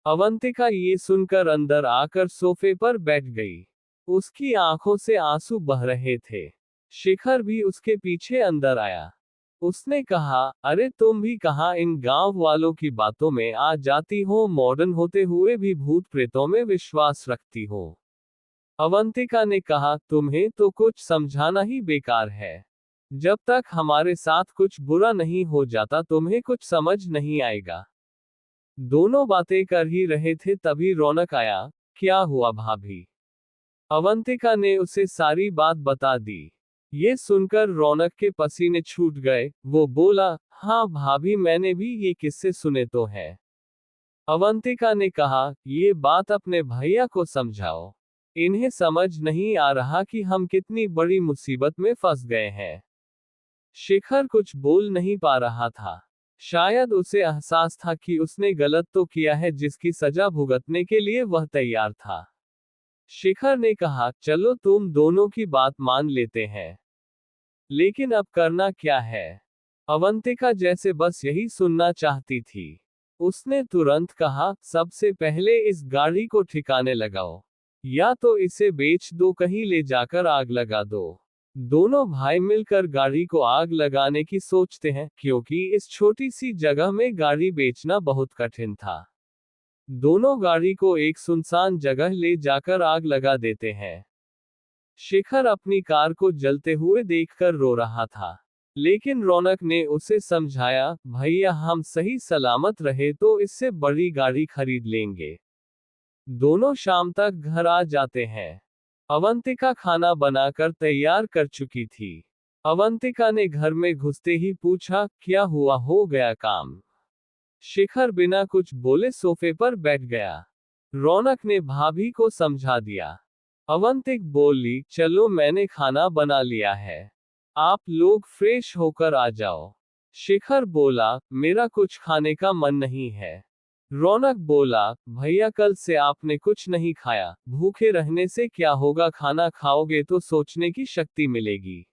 अवंतिका ये सुनकर अंदर आकर सोफे पर बैठ गई। उसकी आंखों से आंसू बह रहे थे। शिखर भी उसके पीछे अंदर आया। उसने कहा, अरे तुम भी कहाँ इन गांव वालों की बातों में आ जाती हो, मॉडर्न होते हुए भी भूत प्रेतों में विश्वास रखती हो। अवंतिका ने कहा, तुम्हें तो कुछ समझाना ही बेकार है। जब तक हमारे साथ कुछ बुरा नहीं हो जाता तुम्हें कुछ समझ नहीं आएगा। दोनों बातें कर ही रहे थे तभी रौनक आया। क्या हुआ भाभी? अवंतिका ने उसे सारी बात बता दी। ये सुनकर रौनक के पसीने छूट गए। वो बोला, हाँ भाभी मैंने भी ये किस्से सुने तो हैं। अवंतिका ने कहा, ये बात अपने भैया को समझाओ। इन्हें समझ नहीं आ रहा कि हम कितनी बड़ी मुसीबत में फंस गए हैं। शिखर कुछ बोल नहीं पा रहा था। शायद उसे एहसास था कि उसने गलत तो किया है जिसकी सजा भुगतने के लिए वह तैयार था। शिखर ने कहा, चलो तुम दोनों की बात मान लेते हैं। लेकिन अब करना क्या है? अवंतिका जैसे बस यही सुनना चाहती थी। उसने तुरंत कहा, सबसे पहले इस गाड़ी को ठिकाने लगाओ। या तो इसे बेच दो, कहीं ले जाकर आग लगा दो। दोनों भाई मिलकर गाड़ी को आग लगाने की सोचते हैं, क्योंकि इस छोटी सी जगह में गाड़ी बेचना बहुत कठिन था। दोनों गाड़ी को एक सुनसान जगह ले जाकर आग लगा देते हैं। शिखर अपनी कार को जलते हुए देखकर रो रहा था। लेकिन रौनक ने उसे समझाया, भैया हम सही सलामत रहे तो इससे बड़ी गाड़ी खरीद लेंगे। दोनों शाम तक घर आ जाते हैं। अवंतिका खाना बनाकर तैयार कर चुकी थी। अवंतिका ने घर में घुसते ही पूछा, क्या हुआ, हो गया काम? शिखर बिना कुछ बोले सोफे पर बैठ गया। रौनक ने भाभी को समझा दिया। अवंतिक बोली, चलो मैंने खाना बना लिया है। आप लोग फ्रेश होकर आ जाओ। शिखर बोला, मेरा कुछ खाने का मन नहीं है। रौनक बोला, भैया कल से आपने कुछ नहीं खाया, भूखे रहने से क्या होगा, खाना खाओगे तो सोचने की शक्ति मिलेगी।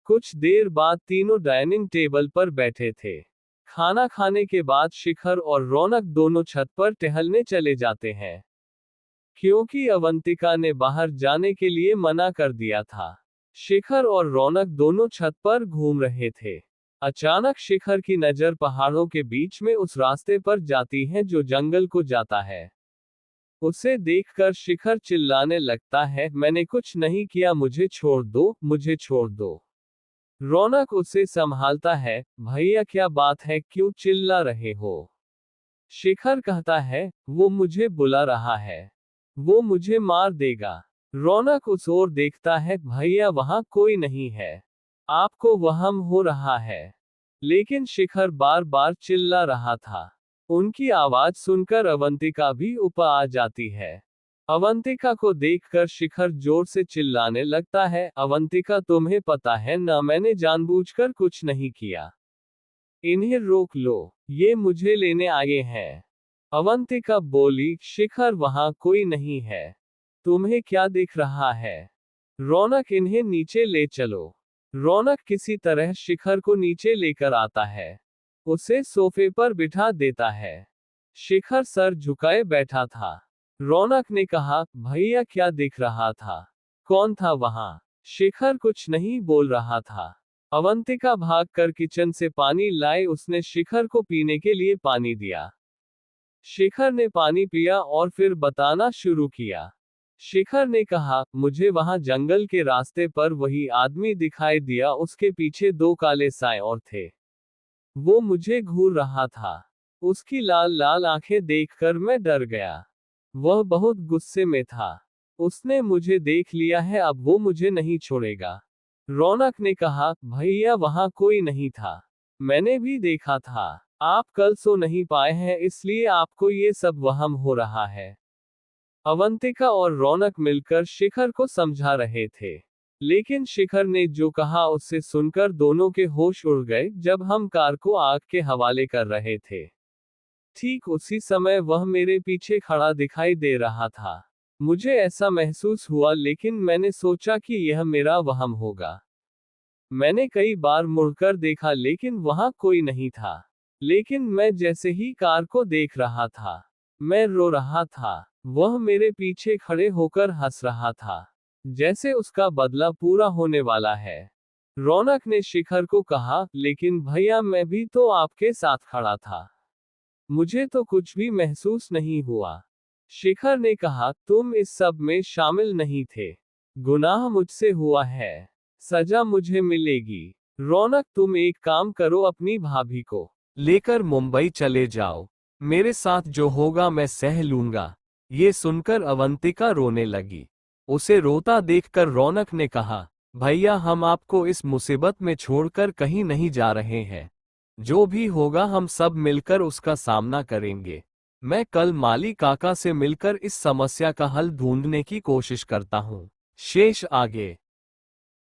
कुछ देर बाद तीनों डाइनिंग टेबल पर बैठे थे। खाना खाने के बाद शिखर और रौनक दोनों छत पर टहलने चले जाते हैं। क्योंकि अवंतिका ने बाहर जाने के लिए मना कर दिया था। शिखर और रौनक दोनों छत पर घूम रहे थे। अचानक शिखर की नजर पहाड़ों के बीच में उस रास्ते पर जाती है जो जंगल को जाता है। उसे देखकर शिखर चिल्लाने लगता है, मैंने कुछ नहीं किया, मुझे छोड़ दो, मुझे छोड़ दो। रौनक उसे संभालता है, भैया क्या बात है, क्यों चिल्ला रहे हो? शिखर कहता है, वो मुझे बुला रहा है। वो मुझे मार देगा। रौनक उस ओर देखता है, भैया वहां कोई नहीं है। आपको वहम हो रहा है। लेकिन शिखर बार बार चिल्ला रहा था। उनकी आवाज सुनकर अवंतिका भी ऊपर आ जाती है। अवंतिका को देखकर शिखर जोर से चिल्लाने लगता है, अवंतिका तुम्हें पता है ना, मैंने जानबूझकर कुछ नहीं किया। इन्हें रोक लो, ये मुझे लेने आए हैं। अवंतिका बोली, शिखर वहां कोई नहीं है। तुम्हें क्या दिख रहा है? रौनक इन्हें नीचे ले चलो। रौनक किसी तरह शिखर को नीचे लेकर आता है। उसे सोफे पर बिठा देता है। शिखर सर झुकाए बैठा था। रौनक ने कहा, भैया क्या दिख रहा था? कौन था वहां? शिखर कुछ नहीं बोल रहा था। अवंतिका भागकर किचन से पानी लाए, उसने शिखर को पीने के लिए पानी दिया। शिखर ने पानी पिया और फिर बताना शुरू किया। शिखर ने कहा, मुझे वहां जंगल के रास्ते पर वही आदमी दिखाई दिया, उसके पीछे दो काले साए और थे। वो मुझे घूर रहा था। उसकी लाल लाल आंखें देखकर मैं डर गया। वह बहुत गुस्से में था। उसने मुझे देख लिया है, अब वो मुझे नहीं छोड़ेगा। रौनक ने कहा, भैया वहां कोई नहीं था। मैंने भी देखा था। आप कल सो नहीं पाए हैं इसलिए आपको ये सब वहम हो रहा है। अवंतिका और रौनक मिलकर शिखर को समझा रहे थे। लेकिन शिखर ने जो कहा उससे सुनकर दोनों के होश उड़ गए। जब हम कार को आग के हवाले कर रहे थे, ठीक उसी समय वह मेरे पीछे खड़ा दिखाई दे रहा था। मुझे ऐसा महसूस हुआ, लेकिन मैंने सोचा कि यह मेरा वहम होगा। मैंने कई बार मुड़कर देखा लेकिन वहां कोई नहीं था। लेकिन मैं जैसे ही कार को देख रहा था, मैं रो रहा था। वह मेरे पीछे खड़े होकर हंस रहा था, जैसे उसका बदला पूरा होने वाला है। रौनक ने शिखर को कहा, लेकिन भैया मैं भी तो आपके साथ खड़ा था। मुझे तो कुछ भी महसूस नहीं हुआ। शिखर ने कहा, तुम इस सब में शामिल नहीं थे। गुनाह मुझसे हुआ है। सजा मुझे मिलेगी। रौनक तुम एक काम करो, अपनी भाभी को लेकर मुंबई चले जाओ। मेरे साथ जो होगा मैं सह लूंगा। ये सुनकर अवंतिका रोने लगी। उसे रोता देखकर रौनक ने कहा, भैया हम आपको इस मुसीबत में छोड़कर कहीं नहीं जा रहे हैं। जो भी होगा हम सब मिलकर उसका सामना करेंगे। मैं कल माली काका से मिलकर इस समस्या का हल ढूंढने की कोशिश करता हूँ। शेष आगे।